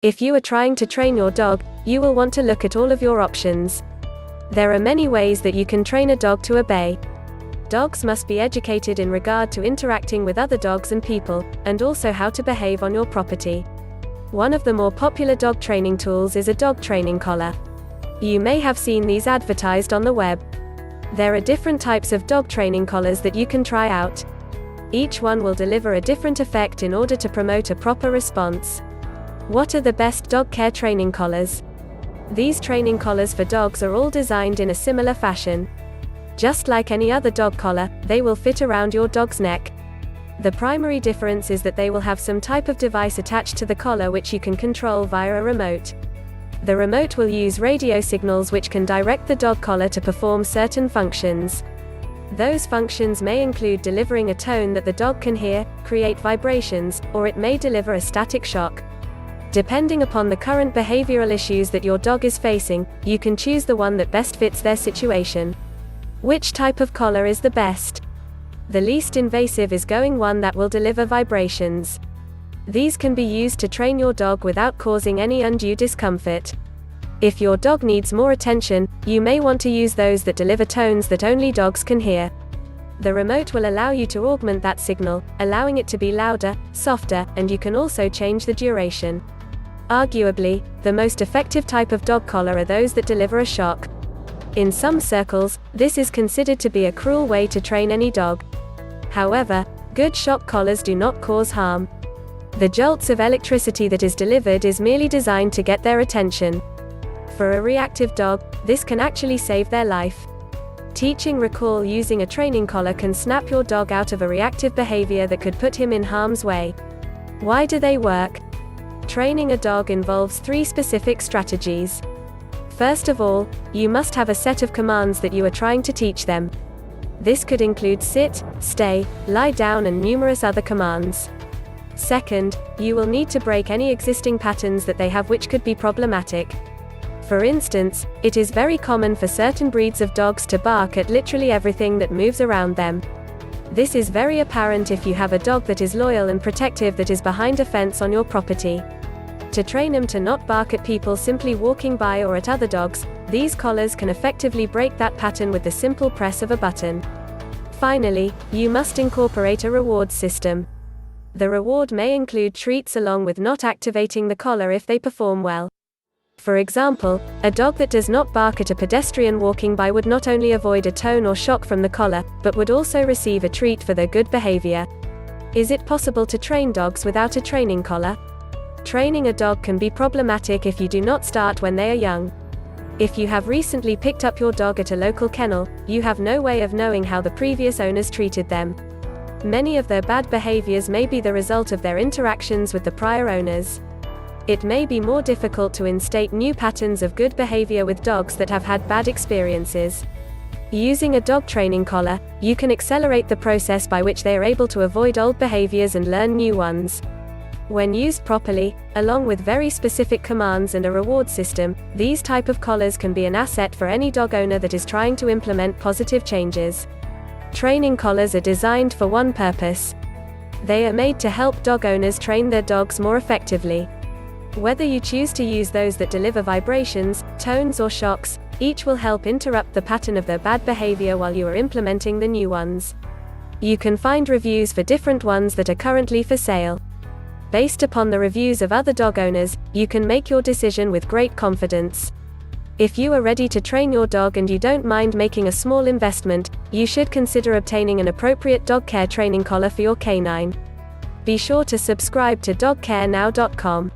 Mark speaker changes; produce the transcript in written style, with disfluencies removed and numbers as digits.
Speaker 1: If you are trying to train your dog, you will want to look at all of your options. There are many ways that you can train a dog to obey. Dogs must be educated in regard to interacting with other dogs and people, and also how to behave on your property. One of the more popular dog training tools is a dog training collar. You may have seen these advertised on the web. There are different types of dog training collars that you can try out. Each one will deliver a different effect in order to promote a proper response. What are the best dog care training collars? These training collars for dogs are all designed in a similar fashion. Just like any other dog collar, they will fit around your dog's neck. The primary difference is that they will have some type of device attached to the collar which you can control via a remote. The remote will use radio signals which can direct the dog collar to perform certain functions. Those functions may include delivering a tone that the dog can hear, create vibrations, or it may deliver a static shock. Depending upon the current behavioral issues that your dog is facing, you can choose the one that best fits their situation. Which type of collar is the best? The least invasive is going one that will deliver vibrations. These can be used to train your dog without causing any undue discomfort. If your dog needs more attention, you may want to use those that deliver tones that only dogs can hear. The remote will allow you to augment that signal, allowing it to be louder, softer, and you can also change the duration. Arguably, the most effective type of dog collar are those that deliver a shock. In some circles, this is considered to be a cruel way to train any dog. However, good shock collars do not cause harm. The jolts of electricity that is delivered is merely designed to get their attention. For a reactive dog, this can actually save their life. Teaching recall using a training collar can snap your dog out of a reactive behavior that could put him in harm's way. Why do they work? Training a dog involves 3 specific strategies. First of all, you must have a set of commands that you are trying to teach them. This could include sit, stay, lie down and numerous other commands. Second, you will need to break any existing patterns that they have which could be problematic. For instance, it is very common for certain breeds of dogs to bark at literally everything that moves around them. This is very apparent if you have a dog that is loyal and protective that is behind a fence on your property. To train them to not bark at people simply walking by or at other dogs, these collars can effectively break that pattern with the simple press of a button. Finally, you must incorporate a reward system. The reward may include treats along with not activating the collar if they perform well. For example, a dog that does not bark at a pedestrian walking by would not only avoid a tone or shock from the collar, but would also receive a treat for their good behavior. Is it possible to train dogs without a training collar? Training a dog can be problematic if you do not start when they are young. If you have recently picked up your dog at a local kennel, you have no way of knowing how the previous owners treated them. Many of their bad behaviors may be the result of their interactions with the prior owners. It may be more difficult to instate new patterns of good behavior with dogs that have had bad experiences. Using a dog training collar, you can accelerate the process by which they are able to avoid old behaviors and learn new ones. When used properly, along with very specific commands and a reward system, these type of collars can be an asset for any dog owner that is trying to implement positive changes. Training collars are designed for one purpose. They are made to help dog owners train their dogs more effectively. Whether you choose to use those that deliver vibrations, tones or shocks, each will help interrupt the pattern of their bad behavior while you are implementing the new ones. You can find reviews for different ones that are currently for sale. Based upon the reviews of other dog owners, you can make your decision with great confidence. If you are ready to train your dog and you don't mind making a small investment, you should consider obtaining an appropriate dog care training collar for your canine. Be sure to subscribe to dogcarenow.com.